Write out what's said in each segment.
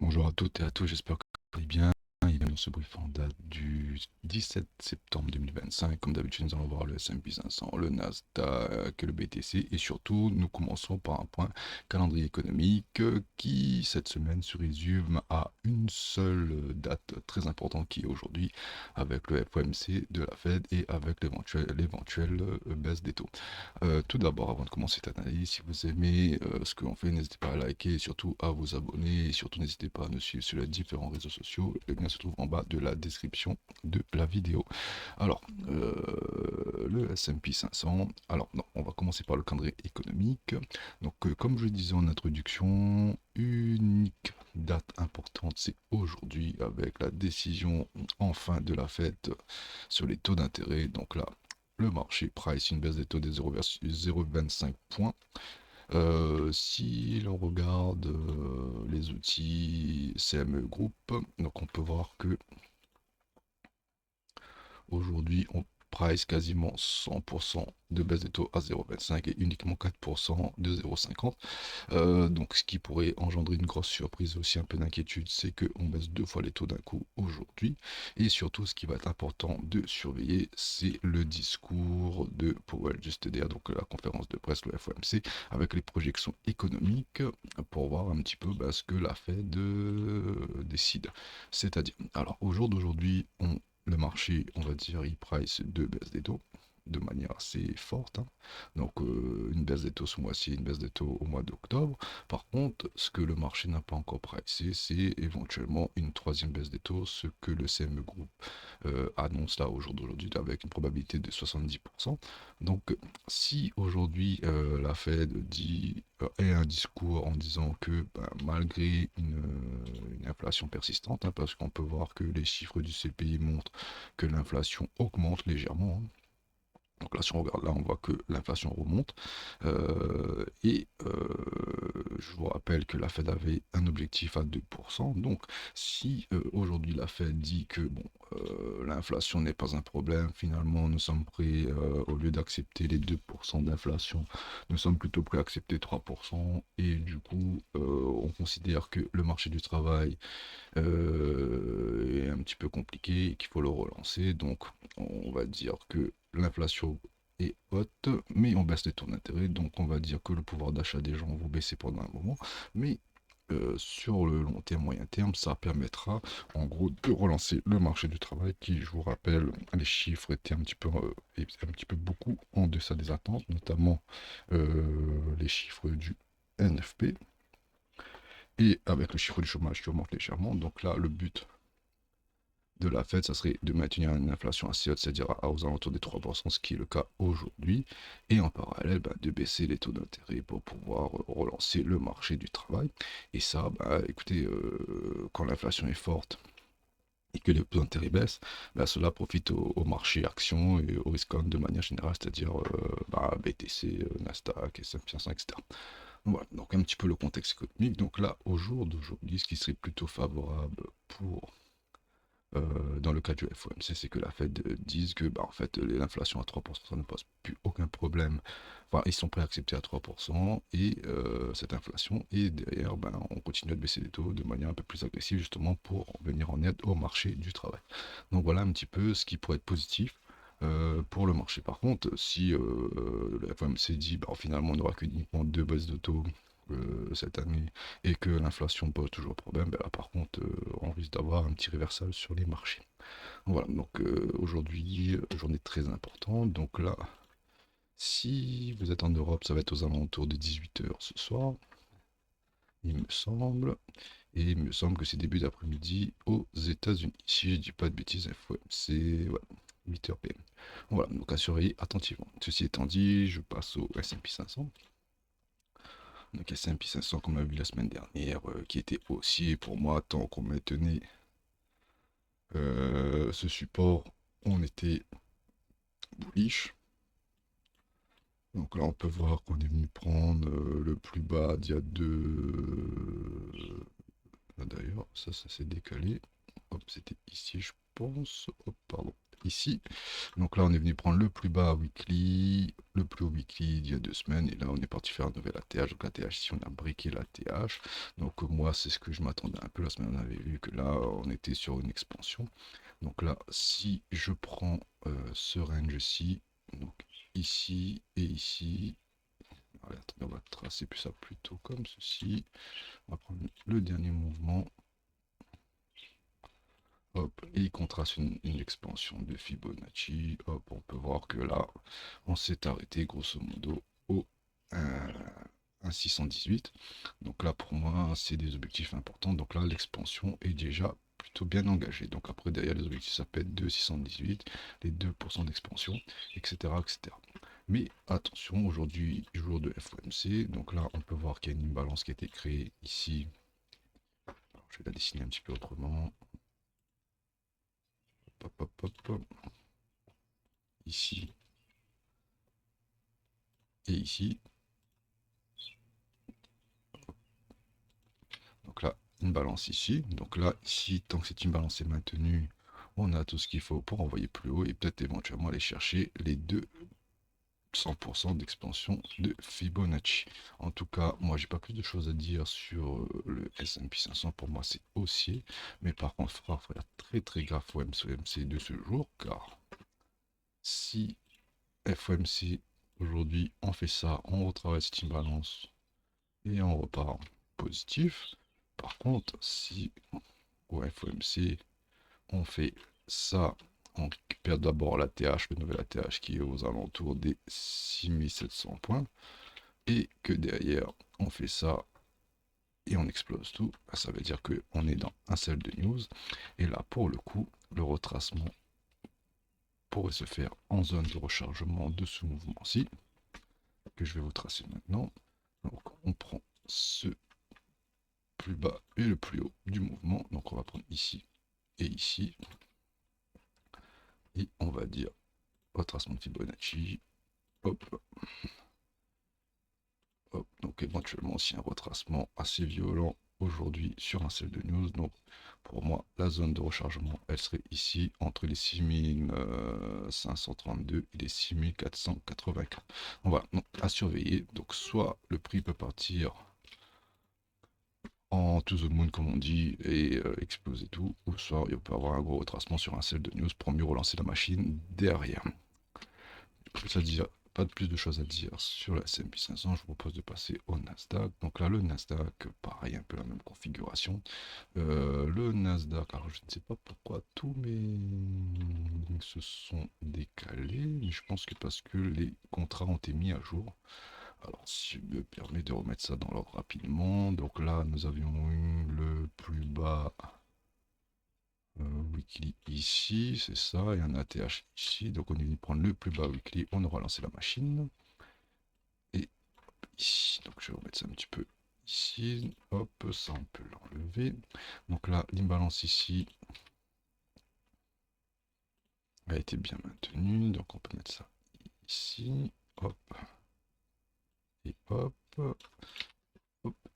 Bonjour à toutes et à tous, j'espère que vous allez bien. Et bienvenue dans ce briefing date du 17 septembre 2025. Comme d'habitude, nous allons voir le S&P 500, le Nasdaq, le BTC et surtout, nous commençons par un point calendrier économique qui, cette semaine, se résume à une seule date très importante qui est aujourd'hui avec le FOMC de la Fed et avec l'éventuelle baisse des taux. Tout d'abord, avant de commencer cette analyse, si vous aimez ce que l'on fait, n'hésitez pas à liker et surtout à vous abonner. Et surtout, n'hésitez pas à nous suivre sur les différents réseaux sociaux. Le lien se trouve en bas de la description de la vidéo. Alors, le S&P 500. Alors, non, on va commencer par le calendrier économique. Donc, comme je le disais en introduction, unique date importante, c'est aujourd'hui avec la décision enfin de la Fed sur les taux d'intérêt. Donc là, le marché price une baisse des taux de 0,25 points. Si l'on regarde les outils CME Group, donc on peut voir que aujourd'hui on price quasiment 100% de baisse des taux à 0,25 et uniquement 4% de 0,50. Donc ce qui pourrait engendrer une grosse surprise aussi un peu d'inquiétude, c'est qu'on baisse deux fois les taux d'un coup aujourd'hui. Et surtout ce qui va être important de surveiller, c'est le discours de Powell, juste derrière donc la conférence de presse, le FOMC, avec les projections économiques pour voir un petit peu ce que la Fed décide. C'est-à-dire, alors au jour d'aujourd'hui, le marché, on va dire, il price deux baisses des taux de manière assez forte, hein. Donc une baisse des taux ce mois-ci, une baisse des taux au mois d'octobre. Par contre, ce que le marché n'a pas encore pricé, c'est éventuellement une troisième baisse des taux, ce que le CME Group annonce là au jour d'aujourd'hui avec une probabilité de 70%. Donc si aujourd'hui la Fed dit et un discours en disant que malgré une inflation persistante, hein, parce qu'on peut voir que les chiffres du CPI montrent que l'inflation augmente légèrement, hein. Donc là, si on regarde là, on voit que l'inflation remonte. Je vous rappelle que la Fed avait un objectif à 2%. Donc, si aujourd'hui la Fed dit que bon, l'inflation n'est pas un problème, finalement, nous sommes prêts, au lieu d'accepter les 2% d'inflation, nous sommes plutôt prêts à accepter 3%. Et du coup, on considère que le marché du travail est un petit peu compliqué et qu'il faut le relancer. Donc, on va dire que l'inflation est haute, mais on baisse les taux d'intérêt. Donc, on va dire que le pouvoir d'achat des gens vont baisser pendant un moment. Mais sur le long terme, moyen terme, ça permettra en gros de relancer le marché du travail qui, je vous rappelle, les chiffres étaient un petit peu beaucoup en deçà des attentes, notamment les chiffres du NFP et avec le chiffre du chômage qui augmente légèrement. Donc là, le but de la Fed, ça serait de maintenir une inflation assez haute, c'est-à-dire aux alentours des 3%, ce qui est le cas aujourd'hui, et en parallèle de baisser les taux d'intérêt pour pouvoir relancer le marché du travail. Et ça, écoutez, quand l'inflation est forte et que les taux d'intérêt baissent, cela profite au marché actions et au risque de manière générale, c'est-à-dire BTC, Nasdaq, S&P 500, etc. Voilà, donc un petit peu le contexte économique. Donc là, au jour d'aujourd'hui, ce qui serait plutôt favorable pour dans le cas du FOMC, c'est que la Fed dise que en fait, l'inflation à 3%, ça ne pose plus aucun problème. Enfin, ils sont prêts à accepter à 3% et cette inflation. Et derrière, on continue à baisser les taux de manière un peu plus agressive, justement pour venir en aide au marché du travail. Donc voilà un petit peu ce qui pourrait être positif. Pour le marché. Par contre, si le FOMC dit finalement on n'aura qu'uniquement deux baisses de taux cette année et que l'inflation pose toujours problème, là par contre on risque d'avoir un petit réversal sur les marchés. Voilà, donc aujourd'hui, journée très importante. Donc là, si vous êtes en Europe, ça va être aux alentours de 18 h ce soir, il me semble. Et il me semble que c'est début d'après-midi aux États-Unis. Si je dis pas de bêtises, c'est ouais, 8 h PM. Voilà, donc à surveiller attentivement. Ceci étant dit, je passe au S&P 500. Donc S&P 500 qu'on a vu la semaine dernière, qui était haussier pour moi tant qu'on maintenait ce support, on était bullish. Donc là on peut voir qu'on est venu prendre le plus bas d'il y a deux. D'ailleurs, ça s'est décalé. Hop, c'était ici, je pense. Hop, pardon. ici. Donc là, on est venu prendre le plus bas weekly, le plus haut weekly d'il y a 2 semaines. Et là, on est parti faire un nouvel ATH. Donc l'ATH, ici, on a briqué l'ATH. Donc moi, c'est ce que je m'attendais un peu. La semaine, on avait vu que là, on était sur une expansion. Donc là, si je prends ce range-ci, donc ici et ici, allez, attendez, on va tracer plus ça plutôt comme ceci. On va prendre le dernier mouvement. Hop, et il contraste une expansion de Fibonacci. Hop, on peut voir que là, on s'est arrêté grosso modo au 1,618. Donc là, pour moi, c'est des objectifs importants. Donc là, l'expansion est déjà plutôt bien engagée. Donc après, derrière les objectifs, ça peut être 2,618, les 2% d'expansion, etc., etc. Mais attention, aujourd'hui, jour de FOMC. Donc là, on peut voir qu'il y a une imbalance qui a été créée ici. Alors, je vais la dessiner un petit peu autrement. Hop, hop, hop, hop. Ici et ici. Donc là, une balance ici. Donc là, ici, tant que cette imbalance est maintenue, on a tout ce qu'il faut pour envoyer plus haut et peut-être éventuellement aller chercher les 200% d'expansion de Fibonacci. En tout cas, moi, j'ai pas plus de choses à dire sur le S&P 500. Pour moi, c'est haussier. Mais par contre, il faudra faire très très gaffe au MCMC de ce jour, car si FOMC aujourd'hui on fait ça, on retravaille cette imbalance et on repart positif. Par contre, si au FOMC on fait ça, on récupère d'abord l'ATH, le nouvel ATH qui est aux alentours des 6700 points, et que derrière on fait ça et on explose tout, ça veut dire qu'on est dans un seul de news. Et là, pour le coup, le retracement pourrait se faire en zone de rechargement de ce mouvement-ci, que je vais vous tracer maintenant. Donc on prend ce plus bas et le plus haut du mouvement. Donc on va prendre ici et ici. Et on va dire retracement de Fibonacci. Hop. Hop. Donc éventuellement aussi un retracement assez violent aujourd'hui sur un sell de news. Donc pour moi, la zone de rechargement, elle serait ici entre les 6532 et les 6484. Voilà, donc à surveiller. Donc soit le prix peut partir en to the moon comme on dit et exploser tout, ou soit il peut avoir un gros retracement sur un sell de news pour mieux relancer la machine derrière. Plus à dire, pas de plus de choses à dire sur la S&P 500, je vous propose de passer au Nasdaq. Donc là, le Nasdaq, pareil, un peu la même configuration. Le Nasdaq, alors je ne sais pas pourquoi tous mes se sont décalés, mais je pense que parce que les contrats ont été mis à jour. Alors, si je me permets de remettre ça dans l'ordre rapidement. Donc là, nous avions eu le plus bas weekly ici, c'est ça, et un ATH ici. Donc on est venu prendre le plus bas weekly, on aura lancé la machine. Et ici, donc je vais remettre ça un petit peu ici. Hop, ça on peut l'enlever. Donc là, l'imbalance ici a été bien maintenue. Donc on peut mettre ça ici. Hop. Et hop. Hop.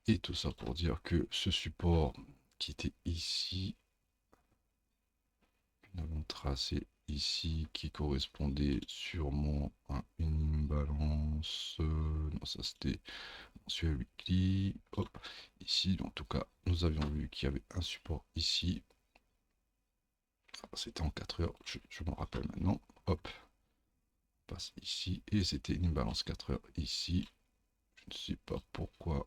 Et tout ça pour dire que ce support qui était ici, nous avons tracé ici, qui correspondait sûrement à une imbalance. Non, ça c'était mensuel weekly. Hop, ici, en tout cas, nous avions vu qu'il y avait un support ici. C'était en 4 heures, je m'en rappelle maintenant. Hop, on passe ici, et c'était une imbalance 4 heures ici. Je ne sais pas pourquoi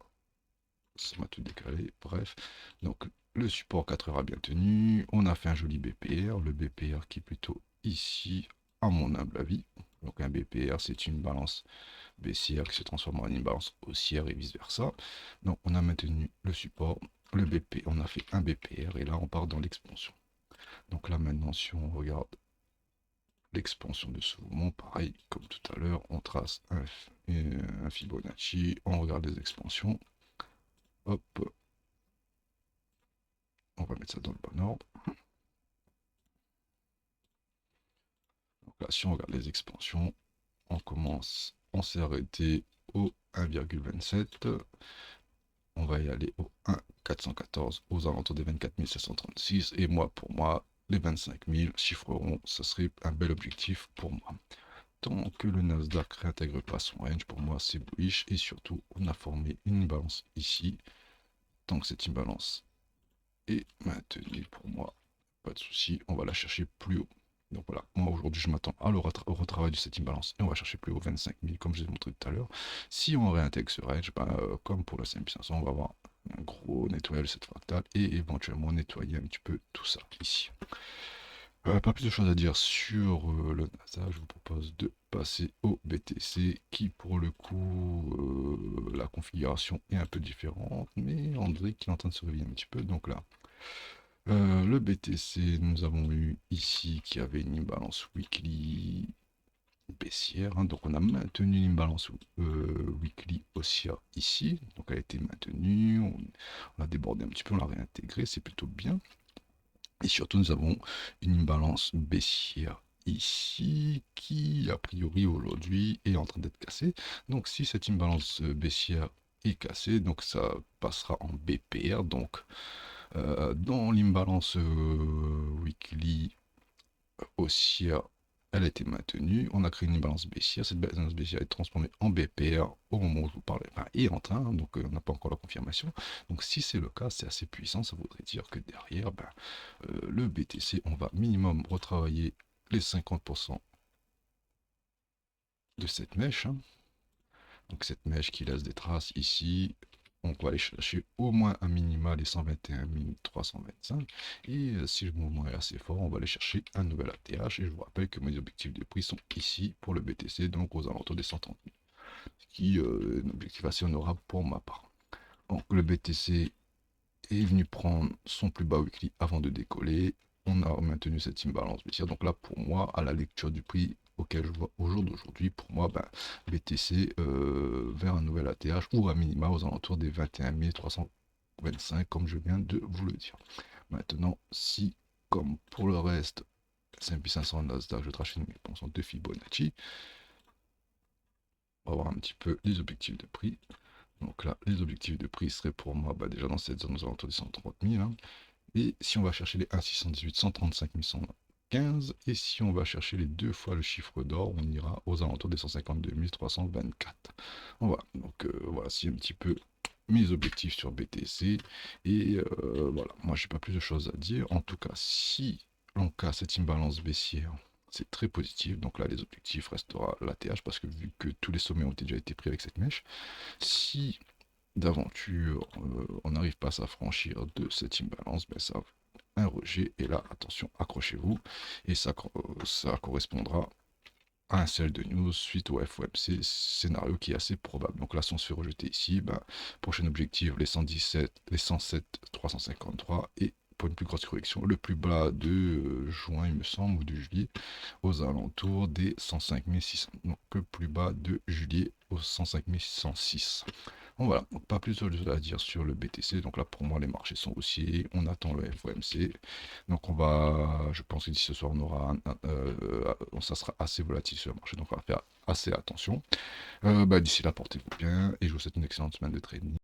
ça m'a tout décalé. Bref, donc le support 4 heures a bien tenu. On a fait un joli BPR. Le BPR qui est plutôt ici, à mon humble avis. Donc un BPR, c'est une balance baissière qui se transforme en une balance haussière et vice versa. Donc on a maintenu le support, le BP, on a fait un BPR et là on part dans l'expansion. Donc là maintenant, si on regarde l'expansion de ce mouvement, pareil comme tout à l'heure, on trace un Fibonacci, on regarde les expansions. Hop, on va mettre ça dans le bon ordre. Donc là, si on regarde les expansions, on s'est arrêté au 1,27. On va y aller au 1,414 aux alentours des 24 736. Et moi, pour moi, les 25 000 chiffres ronds, ça serait un bel objectif pour moi. Tant que le Nasdaq réintègre pas son range, pour moi c'est bullish, et surtout on a formé une imbalance ici. Tant que cette imbalance est maintenue, pour moi, pas de souci, on va la chercher plus haut. Donc voilà, moi aujourd'hui je m'attends au retravail de cette imbalance et on va chercher plus haut 25 000 comme je l'ai montré tout à l'heure. Si on réintègre ce range, ben, comme pour le S&P 500, on va avoir un gros nettoyage de cette fractale et éventuellement nettoyer un petit peu tout ça ici. Pas plus de choses à dire sur le NASA, je vous propose de passer au BTC qui pour le coup la configuration est un peu différente, mais on dirait qu'il est en train de se réveiller un petit peu. Donc là, le BTC, nous avons eu ici qui avait une imbalance weekly baissière, hein. Donc on a maintenu l'imbalance weekly haussière ici, donc elle a été maintenue, on a débordé un petit peu, on l'a réintégré, c'est plutôt bien. Et surtout, nous avons une imbalance baissière ici qui, a priori, aujourd'hui, est en train d'être cassée. Donc, si cette imbalance baissière est cassée, donc ça passera en BPR. Donc, dans l'imbalance weekly haussière, elle a été maintenue. On a créé une imbalance baissière. Cette imbalance baissière est transformée en BPR au moment où je vous parle. Enfin, est en train, donc on n'a pas encore la confirmation. Donc si c'est le cas, c'est assez puissant. Ça voudrait dire que derrière, ben, le BTC, on va minimum retravailler les 50% de cette mèche, hein. Donc cette mèche qui laisse des traces ici, on va aller chercher au moins un minima les 121 325. Et si le mouvement est assez fort, on va aller chercher un nouvel ATH. Et je vous rappelle que mes objectifs de prix sont ici pour le BTC, donc aux alentours des 130 000. Ce qui est un objectif assez honorable pour ma part. Donc le BTC est venu prendre son plus bas weekly avant de décoller. On a maintenu cette imbalance baissière. Donc là, pour moi, à la lecture du prix auquel je vois au jour d'aujourd'hui, pour moi, ben, BTC vers un nouvel ATH ou à minima aux alentours des 21 325, comme je viens de vous le dire. Maintenant, si, comme pour le reste, S&P 500, Nasdaq, je trace une expansion de Fibonacci, on va voir un petit peu les objectifs de prix. Donc là, les objectifs de prix seraient pour moi bah, déjà dans cette zone aux alentours des 130 000. Hein. Et si on va chercher les 1,618, 135 115, et si on va chercher les deux fois le chiffre d'or, on ira aux alentours des 152 324. Voilà, donc voici un petit peu mes objectifs sur BTC. Et voilà, moi j'ai pas plus de choses à dire. En tout cas, si l'on casse cette imbalance baissière, c'est très positif. Donc là, les objectifs restera l'ATH parce que vu que tous les sommets ont déjà été pris avec cette mèche, si d'aventure on n'arrive pas à s'affranchir de cette imbalance, ben ça un rejet et là attention accrochez-vous et ça correspondra à un sell de news suite au FOMC, scénario qui est assez probable. Donc là si on se fait rejeter ici, ben, prochain objectif les 117, les 107 353 et pour une plus grosse correction le plus bas de juin il me semble ou de juillet aux alentours des 105 600, donc le plus bas de juillet aux 105 606. Bon, voilà, donc pas plus de choses à dire sur le BTC. Donc là, pour moi, les marchés sont haussiers. On attend le FOMC. Donc on va, je pense que d'ici ce soir, on aura, ça sera assez volatile sur le marché. Donc on va faire assez attention. D'ici là, portez-vous bien et je vous souhaite une excellente semaine de trading.